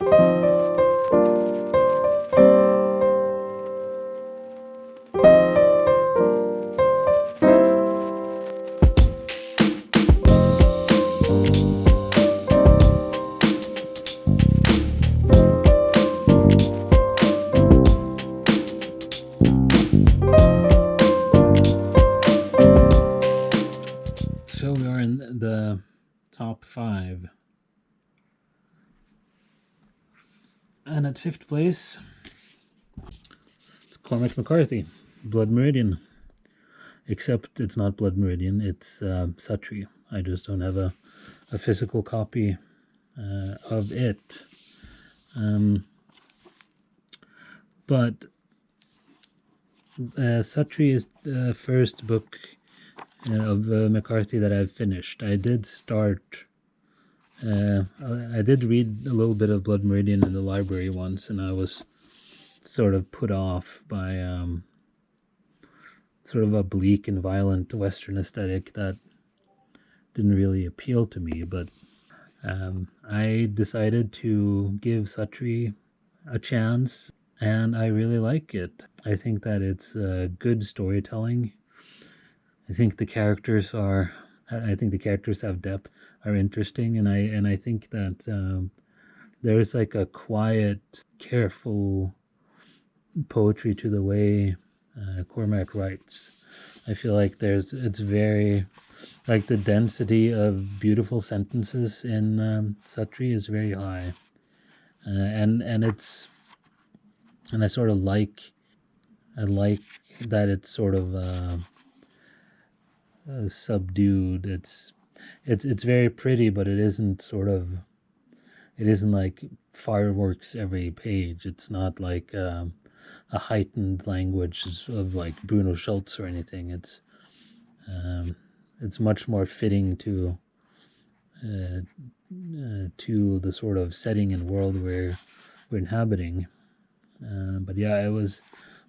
So we are in the top 5. And at 5th place, it's Cormac McCarthy, Blood Meridian. Except it's not Blood Meridian, it's Suttree. I just don't have a physical copy of it. But Suttree is the first book of McCarthy that I've finished. I did read a little bit of Blood Meridian in the library once, and I was sort of put off by sort of a bleak and violent Western aesthetic that didn't really appeal to me. But I decided to give Suttree a chance, and I really like it. I think that it's good storytelling. I think the characters have depth, are interesting, and I think that there's like a quiet, careful poetry to the way Cormac writes. I feel like it's very, like, the density of beautiful sentences in Suttree is very high, and I sort of like that it's sort of subdued. It's very pretty, but it isn't like fireworks every page. It's not like a heightened language of like Bruno Schultz or anything. It's much more fitting to the sort of setting and world we're inhabiting. But yeah, it was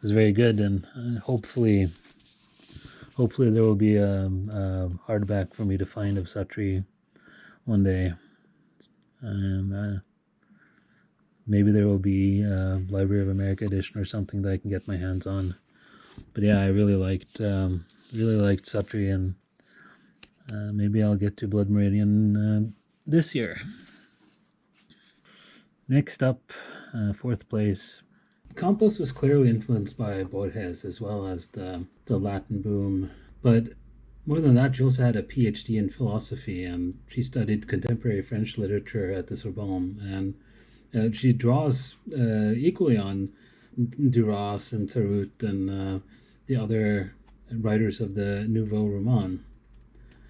very good, and hopefully there will be a hardback for me to find of Suttree one day. Maybe there will be a Library of America edition or something that I can get my hands on. But yeah, I really liked Suttree, and maybe I'll get to Blood Meridian this year. Next up, 4th place. Campos was clearly influenced by Borges as well as the Latin boom, but more than that, she also had a PhD in philosophy, and she studied contemporary French literature at the Sorbonne, and she draws equally on Duras and Sarraute and the other writers of the Nouveau Roman.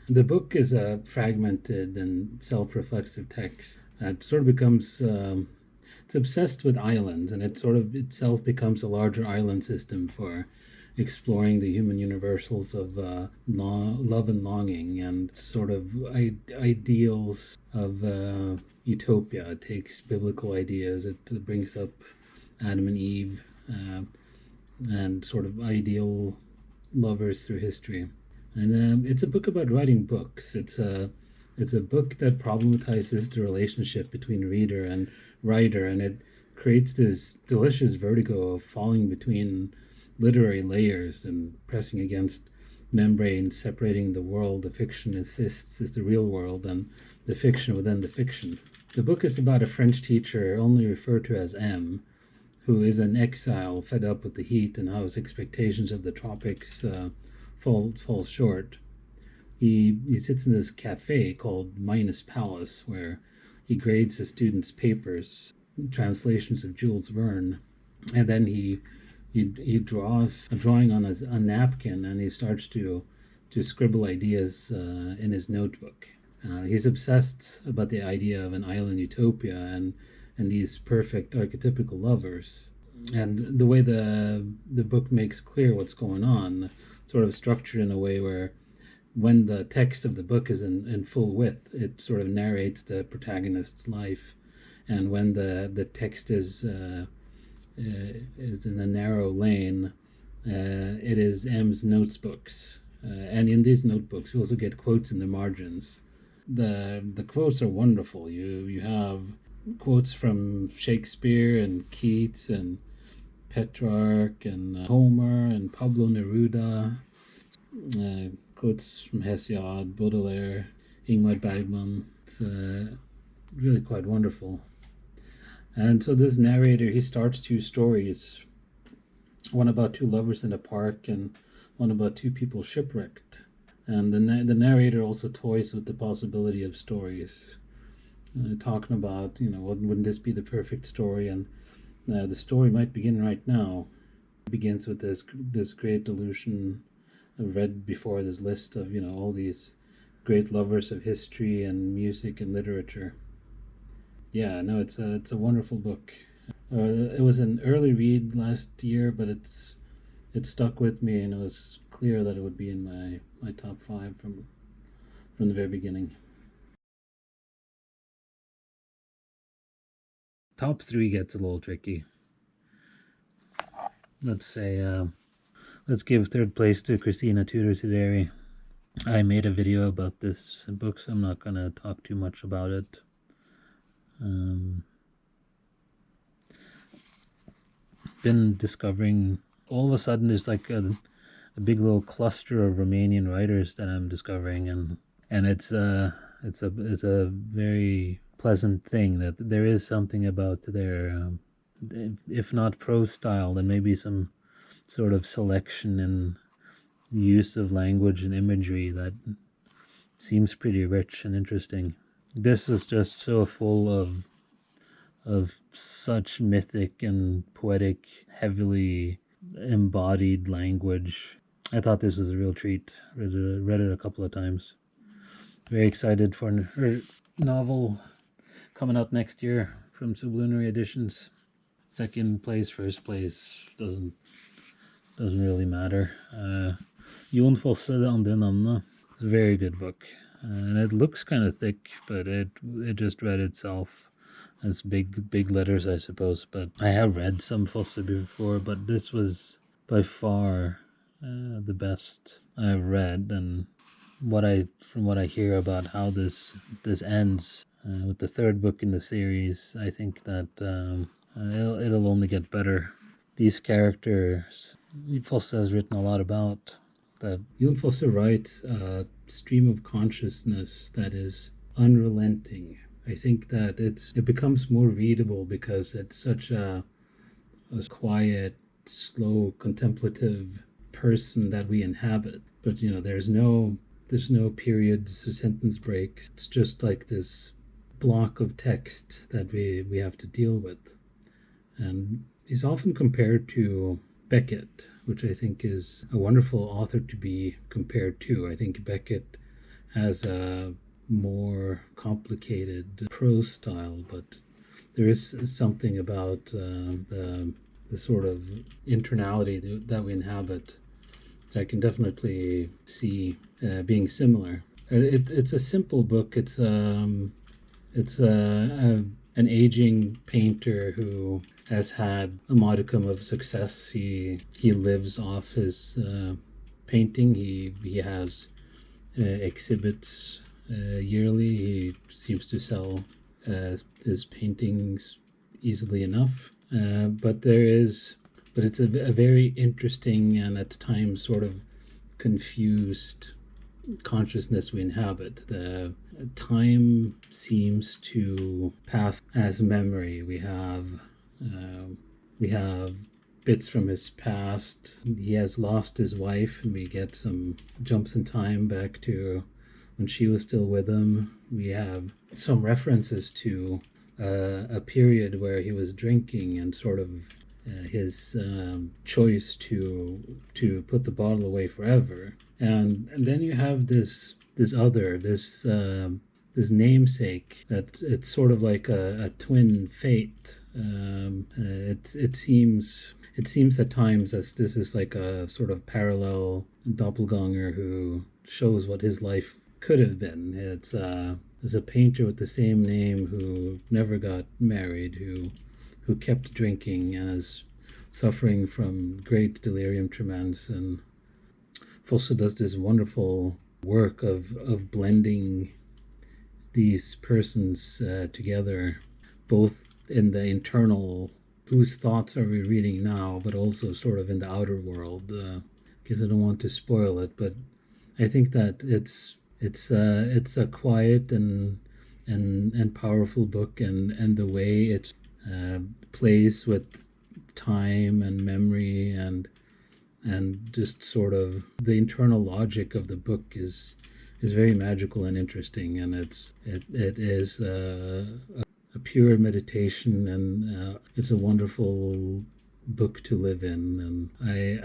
The book is a fragmented and self-reflexive text that sort of becomes it's obsessed with islands, and it sort of itself becomes a larger island system for exploring the human universals of love and longing, and sort of ideals of utopia. It takes biblical ideas, it brings up Adam and Eve, and sort of ideal lovers through history. And it's a book about writing books. It's a book that problematizes the relationship between reader and writer, and it creates this delicious vertigo of falling between literary layers and pressing against membranes separating the world the fiction insists is the real world and the fiction within the fiction. The book is about a French teacher, only referred to as M, who is in exile, fed up with the heat and how his expectations of the tropics fall short. He sits in this cafe called Minus Palace, where he grades his students' papers, translations of Jules Verne, and then he draws a drawing on a napkin, and he starts to scribble ideas in his notebook. He's obsessed about the idea of an island utopia and these perfect archetypical lovers. And the way the book makes clear what's going on, sort of structured in a way where when the text of the book is in full width, it sort of narrates the protagonist's life, and when the text is in a narrow lane, it is M's notebooks, and in these notebooks you also get quotes in the margins. The quotes are wonderful. You have quotes from Shakespeare and Keats and Petrarch and Homer and Pablo Neruda, quotes from Hesiod, Baudelaire, Ingmar Bergman. It's really quite wonderful. And so this narrator, he starts two stories, one about two lovers in a park and one about two people shipwrecked. And the narrator also toys with the possibility of stories, talking about, wouldn't this be the perfect story? And the story might begin right now. It begins with this great delusion. I've read before this list of, all these great lovers of history and music and literature. Yeah, no, it's a wonderful book. It was an early read last year, but it stuck with me, and it was clear that it would be in my top 5 from the very beginning. Top 3 gets a little tricky. Let's say let's give third place to Christina Tudor-Sideri. I made a video about this book, so I'm not going to talk too much about it. Been discovering, all of a sudden there's like a big little cluster of Romanian writers that I'm discovering, and it's a very pleasant thing that there is something about their if not prose style, then maybe some sort of selection and use of language and imagery that seems pretty rich and interesting. This was just so full of such mythic and poetic, heavily embodied language. I thought this was a real treat. Read it a couple of times. Very excited for her novel coming out next year from Sublunary Editions. Second place, first place doesn't really matter. Jon Fosse, Det andre navnet. It's a very good book, and it looks kind of thick, but it just read itself. It's big letters, I suppose. But I have read some Fosse before, but this was by far the best I've read. And from what I hear about how this ends with the third book in the series, I think that it'll only get better. These characters, Fosse has written a lot about. That Jon Fosse writes a stream of consciousness that is unrelenting. I think that it becomes more readable because it's such a quiet, slow, contemplative person that we inhabit. But there's no periods or sentence breaks. It's just like this block of text that we have to deal with. And he's often compared to Beckett, which I think is a wonderful author to be compared to. I think Beckett has a more complicated prose style, but there is something about the sort of internality that we inhabit that I can definitely see being similar. It's a simple book. It's an aging painter who has had a modicum of success. He lives off his painting. He has exhibits yearly. He seems to sell his paintings easily enough. But it's a very interesting and at times sort of confused consciousness we inhabit. The time seems to pass as memory. We have bits from his past. He has lost his wife, and we get some jumps in time back to when she was still with him. We have some references to a period where he was drinking and sort of his choice to put the bottle away forever. And then you have this namesake that it's sort of like a twin fate. It seems at times that this is like a sort of parallel doppelganger who shows what his life could have been. It's a painter with the same name who never got married, who kept drinking and is suffering from great delirium tremens. And Fosse does this wonderful work of blending these persons together, both in the internal, whose thoughts are we reading now, but also sort of in the outer world. Because I don't want to spoil it, but I think that it's a quiet and powerful book, and the way it plays with time and memory and just sort of the internal logic of the book is very magical and interesting, and it is a pure meditation, and it's a wonderful book to live in, and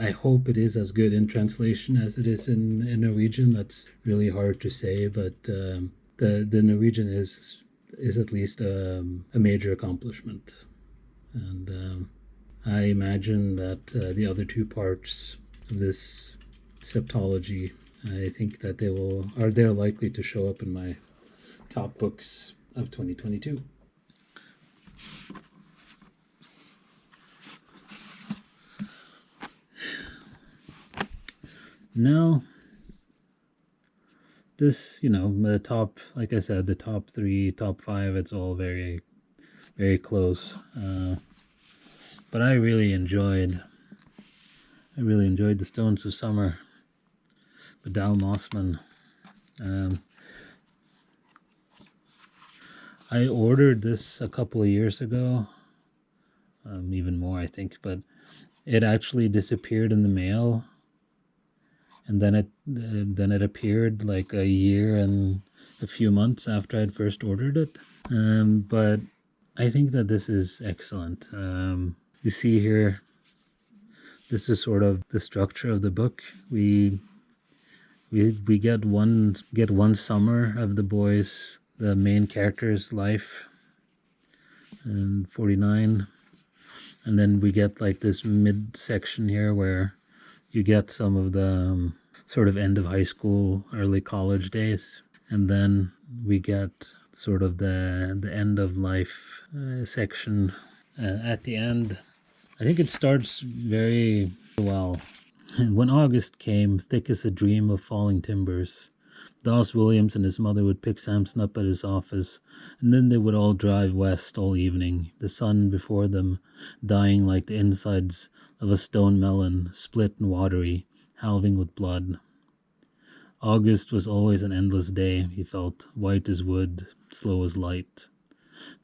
I hope it is as good in translation as it is in Norwegian. That's really hard to say, but the Norwegian is at least a major accomplishment, and I imagine that the other two parts of this septology, I think that they're likely to show up in my top books of 2022. Now, this, the top, like I said, the top 3, top 5, it's all very, very close. But I really enjoyed The Stones of Summer by Dow Mossman. I ordered this a couple of years ago, even more, I think, but it actually disappeared in the mail, and then it appeared like a year and a few months after I'd first ordered it. But I think that this is excellent. You see here, this is sort of the structure of the book. We get one summer of the main character's life in 49, and then we get like this mid-section here where you get some of the sort of end of high school, early college days, and then we get sort of the end of life section at the end. I think it starts very well. When August came, thick as a dream of falling timbers, Doss Williams and his mother would pick Samson up at his office, and then they would all drive west all evening, the sun before them dying like the insides of a stone melon, split and watery, halving with blood. August was always an endless day, he felt, white as wood, slow as light.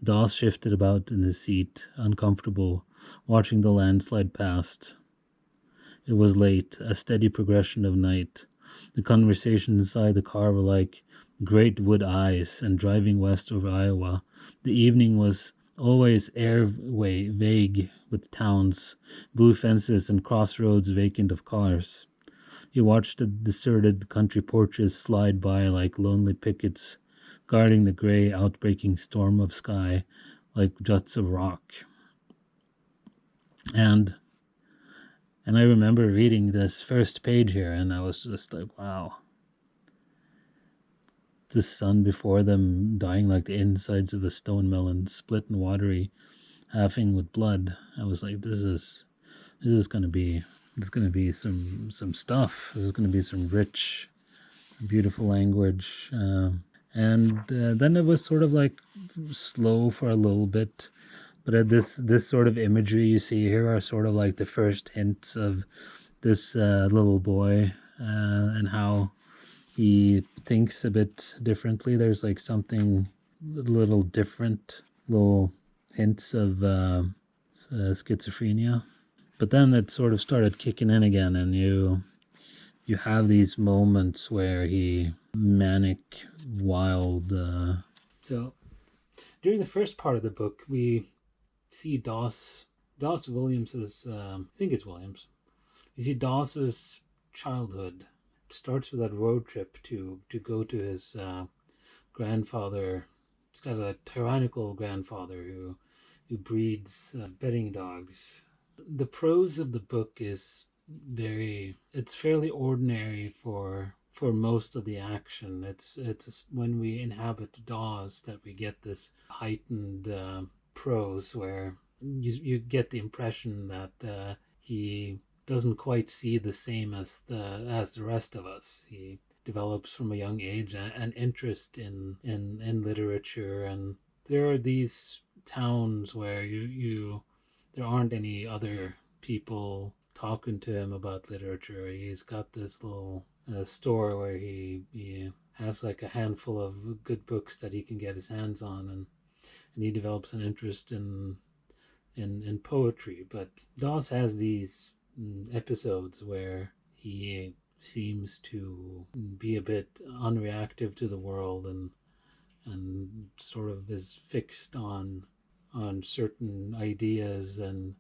Doss shifted about in his seat, uncomfortable, watching the landslide past. It was late, a steady progression of night. The conversations inside the car were like great wood eyes, and driving west over Iowa, the evening was always airway vague with towns, blue fences, and crossroads vacant of cars. He watched the deserted country porches slide by like lonely pickets, guarding the gray, outbreaking storm of sky like juts of rock. And I remember reading this first page here, and I was just like, wow. The sun before them dying like the insides of a stone melon, split and watery, halving with blood. I was like, this is gonna be some stuff. This is gonna be some rich, beautiful language. And then it was sort of like slow for a little bit. But this sort of imagery you see here are sort of like the first hints of this little boy and how he thinks a bit differently. There's like something a little different, little hints of schizophrenia. But then it sort of started kicking in again, and you have these moments where he manic, wild. So during the first part of the book, we see Doss Williams's, I think it's Williams. You see Doss's childhood. It starts with that road trip to go to his grandfather. He's got a tyrannical grandfather who breeds betting dogs. The prose of the book is it's fairly ordinary for most of the action. It's when we inhabit Dawes that we get this heightened prose where you get the impression that he doesn't quite see the same as the rest of us. He develops from a young age an interest in literature, and there are these towns where there aren't any other people talking to him about literature. He's got this little store where he has like a handful of good books that he can get his hands on, and he develops an interest in poetry. But Dawes has these episodes where he seems to be a bit unreactive to the world, and sort of is fixed on certain ideas and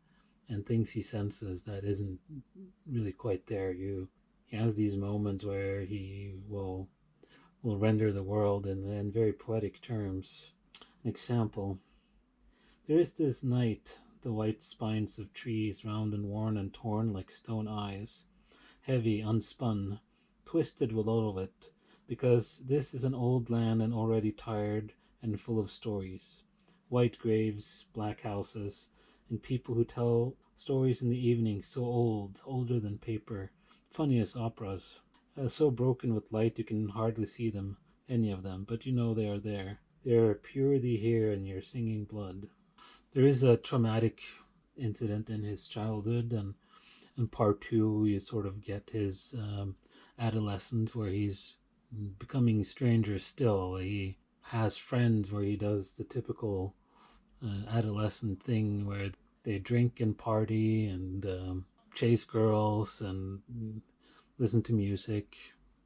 things he senses that isn't really quite there. He has these moments where he will render the world in very poetic terms. An example: there is this night, the white spines of trees, round and worn and torn like stone eyes, heavy, unspun, twisted with all of it, because this is an old land and already tired and full of stories. White graves, black houses, and people who tell stories in the evening so old, older than paper, funny as operas, so broken with light you can hardly see them, any of them, but you know they are there. They are purity here in your singing blood. There is a traumatic incident in his childhood, and in part two, you sort of get his adolescence where he's becoming stranger still. He has friends where he does the typical adolescent thing where they drink and party and chase girls and listen to music,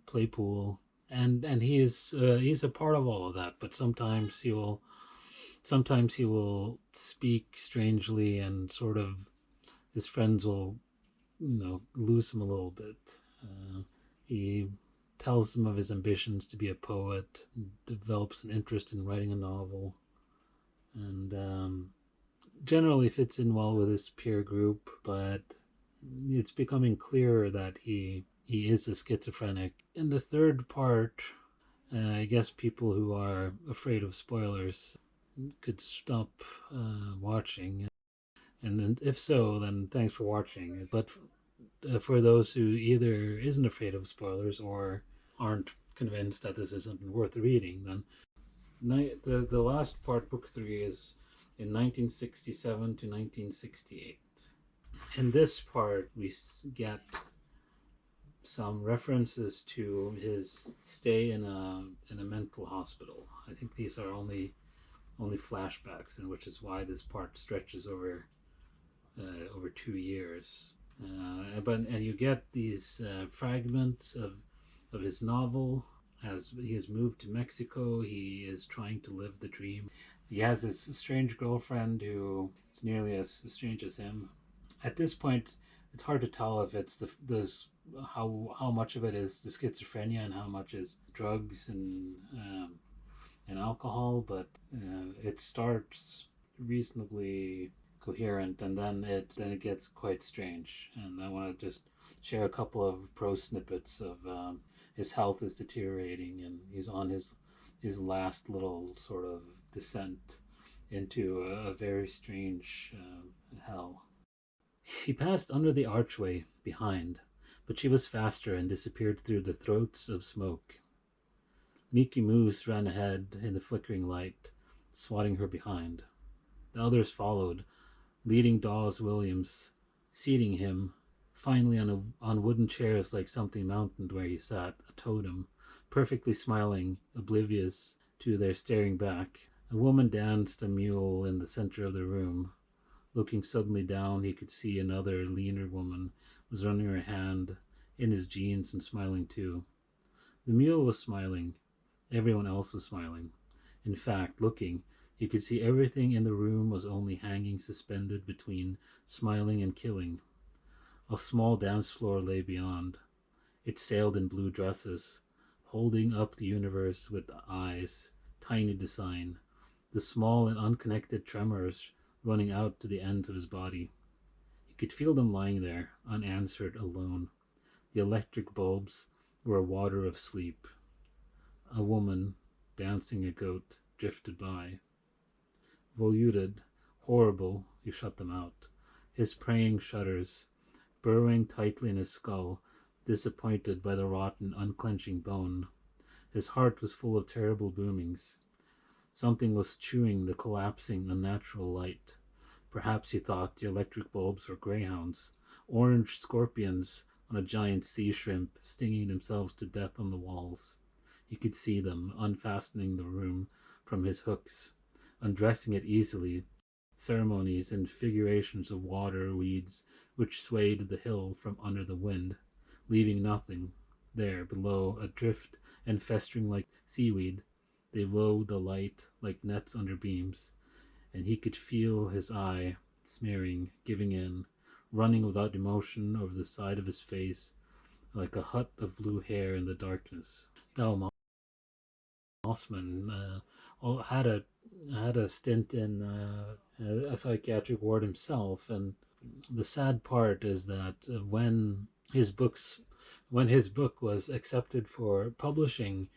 play pool, and he's a part of all of that. But sometimes he will speak strangely, and sort of his friends will lose him a little bit. He tells them of his ambitions to be a poet, develops an interest in writing a novel, and generally fits in well with his peer group, but it's becoming clearer that he is a schizophrenic. In the third part, I guess people who are afraid of spoilers could stop watching, and if so, then thanks for watching. But for those who either isn't afraid of spoilers or aren't convinced that this isn't worth reading, then the last part, book 3, is in 1967 to 1968. In this part, we get some references to his stay in a mental hospital. I think these are only flashbacks, and which is why this part stretches over 2 years. And you get these fragments of his novel. As he has moved to Mexico, he is trying to live the dream. He has this strange girlfriend who is nearly as strange as him. At this point, it's hard to tell if it's how much of it is the schizophrenia and how much is drugs and alcohol. But it starts reasonably coherent, and then it gets quite strange. And I want to just share a couple of prose snippets of his health is deteriorating, and he's on his last little sort of descent into a very strange hell. He passed under the archway behind, but she was faster and disappeared through the throats of smoke. Mickey Moose ran ahead in the flickering light, swatting her behind. The others followed, leading Dawes Williams, seating him finally on wooden chairs like something mounted where he sat, a totem, perfectly smiling, oblivious to their staring back. A woman danced a mule in the center of the room. Looking suddenly down, he could see another leaner woman was running her hand in his jeans and smiling too. The mule was smiling. Everyone else was smiling. In fact, looking, you could see everything in the room was only hanging suspended between smiling and killing. A small dance floor lay beyond. It sailed in blue dresses, holding up the universe with eyes, tiny design, the small and unconnected tremors running out to the ends of his body. He could feel them lying there, unanswered, alone. The electric bulbs were a water of sleep. A woman, dancing a goat, drifted by. Voluted, horrible, he shut them out. His praying shudders, burrowing tightly in his skull, disappointed by the rotten, unclenching bone. His heart was full of terrible boomings. Something was chewing the collapsing, unnatural light. Perhaps, he thought, the electric bulbs were greyhounds, orange scorpions on a giant sea shrimp, stinging themselves to death on the walls. He could see them, unfastening the room from his hooks, undressing it easily, ceremonies and figurations of water weeds which swayed the hill from under the wind, leaving nothing there below, adrift and festering like seaweed. They wove the light like nets under beams, and he could feel his eye smearing, giving in, running without emotion over the side of his face like a hut of blue hair in the darkness. Dow Mossman had a stint in a psychiatric ward himself, and the sad part is that his books when his book was accepted for publishing,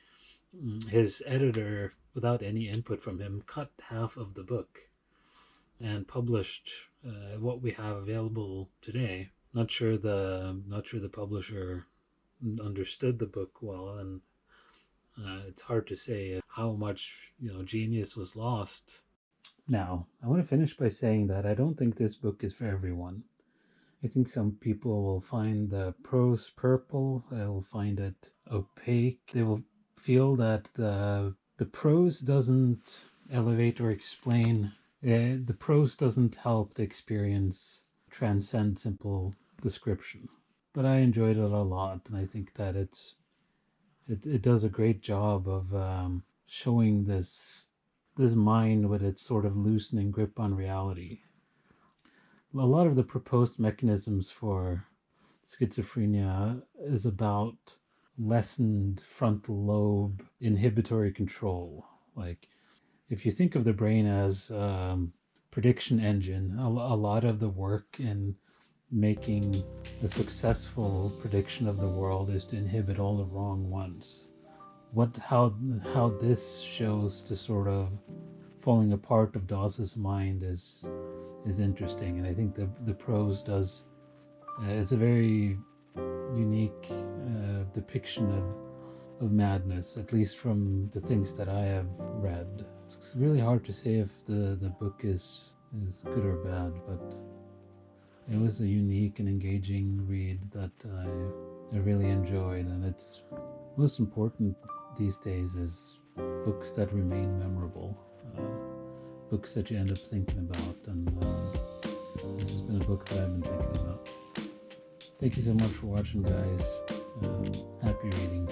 his editor, without any input from him, cut half of the book and published what we have available today. Not sure the publisher understood the book well, and it's hard to say how much genius was lost. Now, I want to finish by saying that I don't think this book is for everyone. I think some people will find the prose purple. They will find it opaque. They will feel that the prose doesn't elevate or explain. The prose doesn't help the experience transcend simple description. But I enjoyed it a lot, and I think that it does a great job of showing this mind with its sort of loosening grip on reality. A lot of the proposed mechanisms for schizophrenia is about lessened frontal lobe inhibitory control. Like, if you think of the brain as prediction engine, a lot of the work in making a successful prediction of the world is to inhibit all the wrong ones. How this shows to sort of falling apart of Dawes's mind is interesting, and I think the prose does is a very unique depiction of madness, at least from the things that I have read. It's really hard to say if the book is good or bad, but it was a unique and engaging read that I really enjoyed, and it's most important these days is books that remain memorable, books that you end up thinking about, and this has been a book that I've been thinking about. Thank you so much for watching, guys. Happy reading.